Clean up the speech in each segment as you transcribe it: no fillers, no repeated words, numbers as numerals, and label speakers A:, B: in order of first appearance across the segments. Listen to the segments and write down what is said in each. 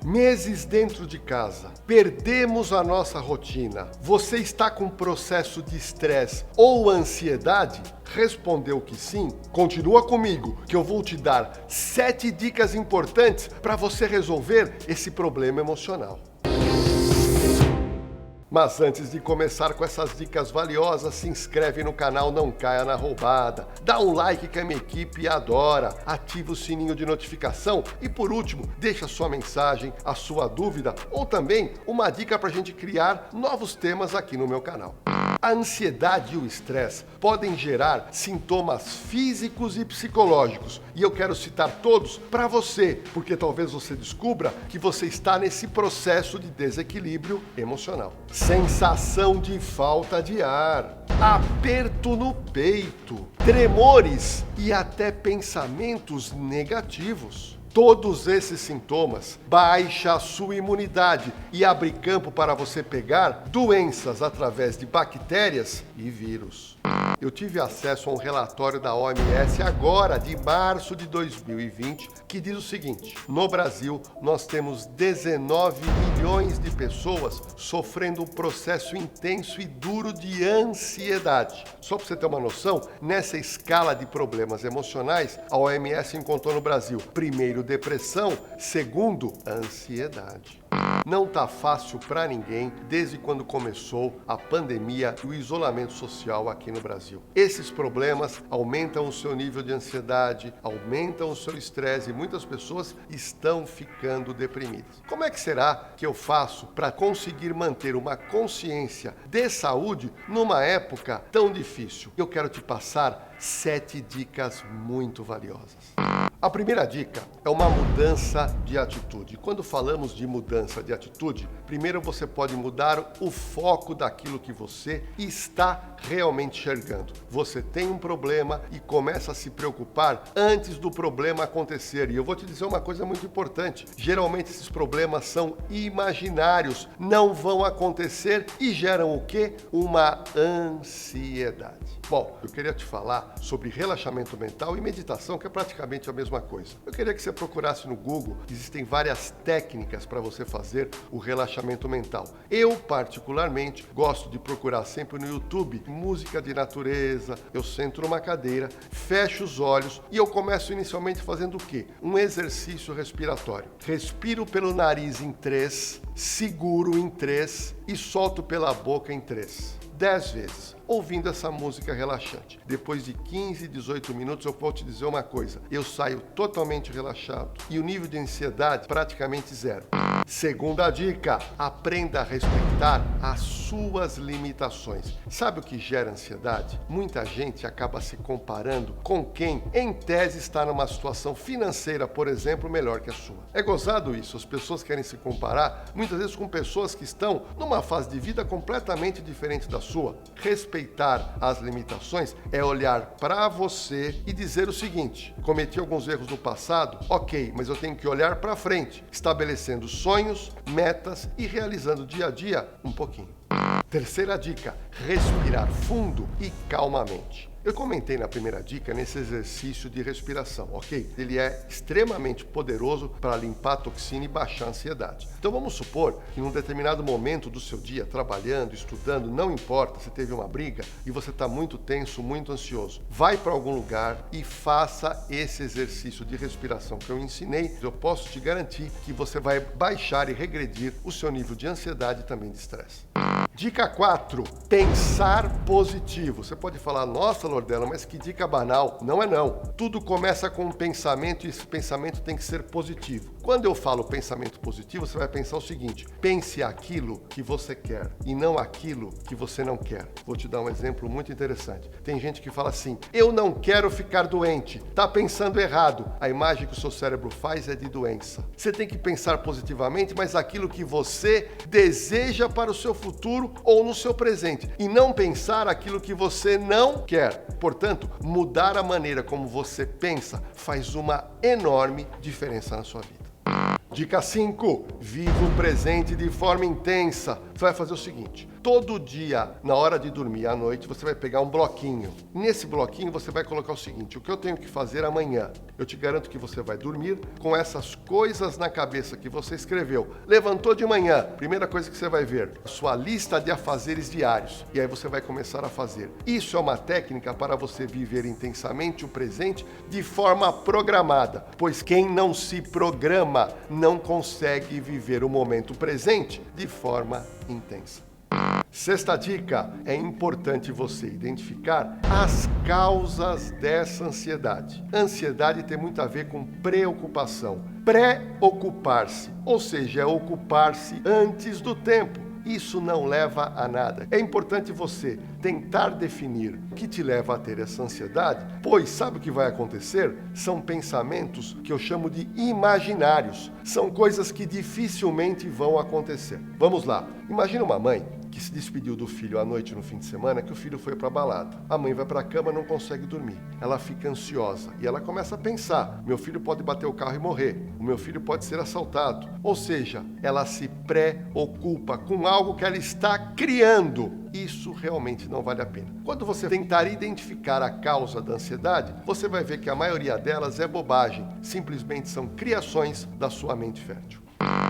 A: Meses dentro de casa, perdemos a nossa rotina. Você está com processo de estresse ou ansiedade? Respondeu que sim? Continua comigo que eu vou te dar 7 dicas importantes para você resolver esse problema emocional. Mas antes de começar com essas dicas valiosas, se inscreve no canal, não caia na roubada. Dá um like que a minha equipe adora. Ativa o sininho de notificação e, por último, deixa sua mensagem, a sua dúvida ou também uma dica para a gente criar novos temas aqui no meu canal. A ansiedade e o estresse podem gerar sintomas físicos e psicológicos. E eu quero citar todos para você, porque talvez você descubra que você está nesse processo de desequilíbrio emocional. Sensação de falta de ar, aperto no peito, tremores e até pensamentos negativos. Todos esses sintomas baixam a sua imunidade e abrem campo para você pegar doenças através de bactérias e vírus. Eu tive acesso a um relatório da OMS agora, de março de 2020, que diz o seguinte: no Brasil, nós temos 19 milhões de pessoas sofrendo um processo intenso e duro de ansiedade. Só para você ter uma noção, nessa escala de problemas emocionais, a OMS encontrou no Brasil, primeiro, depressão, segundo, ansiedade. Não tá fácil para ninguém desde quando começou a pandemia e o isolamento social aqui no Brasil. Esses problemas aumentam o seu nível de ansiedade, aumentam o seu estresse e muitas pessoas estão ficando deprimidas. Como é que será que eu faço para conseguir manter uma consciência de saúde numa época tão difícil? Eu quero te passar 7 dicas muito valiosas. A primeira dica é uma mudança de atitude. Quando falamos de mudança de atitude, primeiro você pode mudar o foco daquilo que você está realmente enxergando. Você tem um problema e começa a se preocupar antes do problema acontecer. E eu vou te dizer uma coisa muito importante. Geralmente esses problemas são imaginários, não vão acontecer e geram o quê? Uma ansiedade. Bom, eu queria te falar sobre relaxamento mental e meditação, que é praticamente a mesma coisa. Eu queria que você procurasse no Google, existem várias técnicas para você fazer o relaxamento mental. Eu, particularmente, gosto de procurar sempre no YouTube música de natureza, eu sento numa cadeira, fecho os olhos e eu começo inicialmente fazendo o quê? Um exercício respiratório. Respiro pelo nariz em 3, seguro em 3 e solto pela boca em 3. 10 vezes, ouvindo essa música relaxante. Depois de 15, 18 minutos, eu vou te dizer uma coisa: eu saio totalmente relaxado e o nível de ansiedade praticamente zero. Segunda dica: aprenda a respeitar as suas limitações. Sabe o que gera ansiedade? Muita gente acaba se comparando com quem, em tese, está numa situação financeira, por exemplo, melhor que a sua. É gozado isso, as pessoas querem se comparar, muitas vezes com pessoas que estão numa fase de vida completamente diferente da sua. Respeitar as limitações é olhar para você e dizer o seguinte: cometi alguns erros no passado, ok, mas eu tenho que olhar para frente, estabelecendo sonhos, metas e realizando dia a dia um pouquinho. Terceira dica: respirar fundo e calmamente. Eu comentei na primeira dica nesse exercício de respiração, ok? Ele é extremamente poderoso para limpar a toxina e baixar a ansiedade. Então vamos supor que num determinado momento do seu dia, trabalhando, estudando, não importa se teve uma briga e você está muito tenso, muito ansioso, vai para algum lugar e faça esse exercício de respiração que eu ensinei. Eu posso te garantir que você vai baixar e regredir o seu nível de ansiedade e também de estresse. Dica 4, pensar positivo. Você pode falar: nossa, Lordela, mas que dica banal. Não é não. Tudo começa com um pensamento e esse pensamento tem que ser positivo. Quando eu falo pensamento positivo, você vai pensar o seguinte: pense aquilo que você quer e não aquilo que você não quer. Vou te dar um exemplo muito interessante. Tem gente que fala assim: eu não quero ficar doente. Tá pensando errado. A imagem que o seu cérebro faz é de doença. Você tem que pensar positivamente, mas aquilo que você deseja para o seu futuro ou no seu presente, e não pensar aquilo que você não quer. Portanto, mudar a maneira como você pensa faz uma enorme diferença na sua vida. Dica 5. Viva o presente de forma intensa. Você vai fazer o seguinte: todo dia, na hora de dormir à noite, você vai pegar um bloquinho. Nesse bloquinho você vai colocar o seguinte: o que eu tenho que fazer amanhã? Eu te garanto que você vai dormir com essas coisas na cabeça que você escreveu. Levantou de manhã, primeira coisa que você vai ver, a sua lista de afazeres diários. E aí você vai começar a fazer. Isso é uma técnica para você viver intensamente o presente de forma programada, pois quem não se programa não consegue viver o momento presente de forma intensa. Sexta dica: é importante você identificar as causas dessa ansiedade. Ansiedade tem muito a ver com preocupação. Preocupar-se, ou seja, é ocupar-se antes do tempo. Isso não leva a nada. É importante você tentar definir o que te leva a ter essa ansiedade, pois sabe o que vai acontecer? São pensamentos que eu chamo de imaginários. São coisas que dificilmente vão acontecer. Vamos lá. Imagina uma mãe que se despediu do filho à noite no fim de semana, que o filho foi para a balada. A mãe vai para a cama e não consegue dormir. Ela fica ansiosa e ela começa a pensar: meu filho pode bater o carro e morrer, o meu filho pode ser assaltado. Ou seja, ela se preocupa com algo que ela está criando. Isso realmente não vale a pena. Quando você tentar identificar a causa da ansiedade, você vai ver que a maioria delas é bobagem. Simplesmente são criações da sua mente fértil.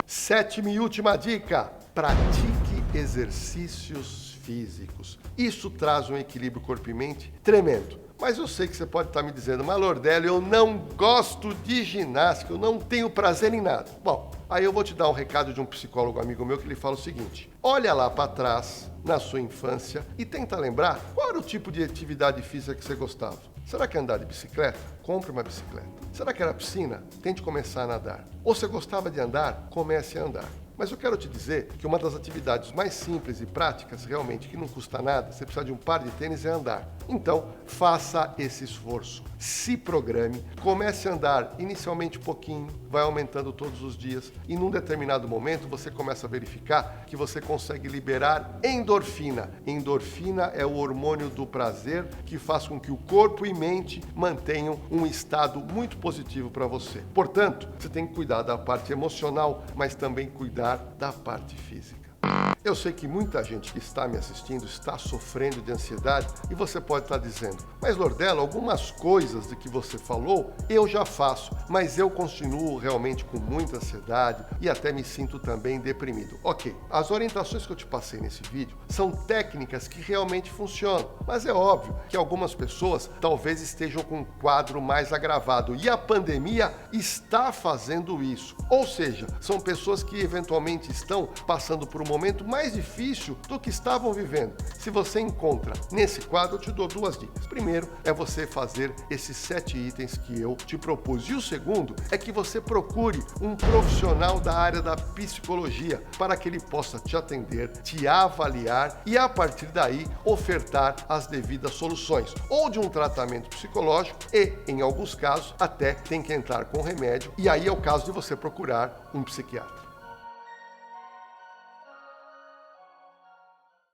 A: Sétima e última dica: pratique exercícios físicos. Isso traz um equilíbrio corpo e mente tremendo. Mas eu sei que você pode estar me dizendo: mas Lordelio, eu não gosto de ginástica, eu não tenho prazer em nada. Bom, aí eu vou te dar um recado de um psicólogo amigo meu que ele fala o seguinte: olha lá para trás, na sua infância, e tenta lembrar qual era o tipo de atividade física que você gostava. Será que é andar de bicicleta? Compre uma bicicleta. Será que era piscina? Tente começar a nadar. Ou você gostava de andar? Comece a andar. Mas eu quero te dizer que uma das atividades mais simples e práticas, realmente, que não custa nada, você precisa de um par de tênis, é andar. Então, faça esse esforço. Se programe, comece a andar inicialmente pouquinho, vai aumentando todos os dias e num determinado momento você começa a verificar que você consegue liberar endorfina. Endorfina é o hormônio do prazer que faz com que o corpo e mente mantenham um estado muito positivo para você. Portanto, você tem que cuidar da parte emocional, mas também cuidar da parte física. Eu sei que muita gente que está me assistindo está sofrendo de ansiedade e você pode estar dizendo: mas Lordelio, algumas coisas de que você falou eu já faço, mas eu continuo realmente com muita ansiedade e até me sinto também deprimido. Ok, as orientações que eu te passei nesse vídeo são técnicas que realmente funcionam, mas é óbvio que algumas pessoas talvez estejam com um quadro mais agravado e a pandemia está fazendo isso. Ou seja, são pessoas que eventualmente estão passando por um momento mais difícil do que estavam vivendo. Se você encontra nesse quadro, eu te dou duas dicas. Primeiro é você fazer esses 7 itens que eu te propus. E o segundo é que você procure um profissional da área da psicologia para que ele possa te atender, te avaliar e a partir daí ofertar as devidas soluções, ou de um tratamento psicológico e, em alguns casos, até tem que entrar com remédio, e aí é o caso de você procurar um psiquiatra.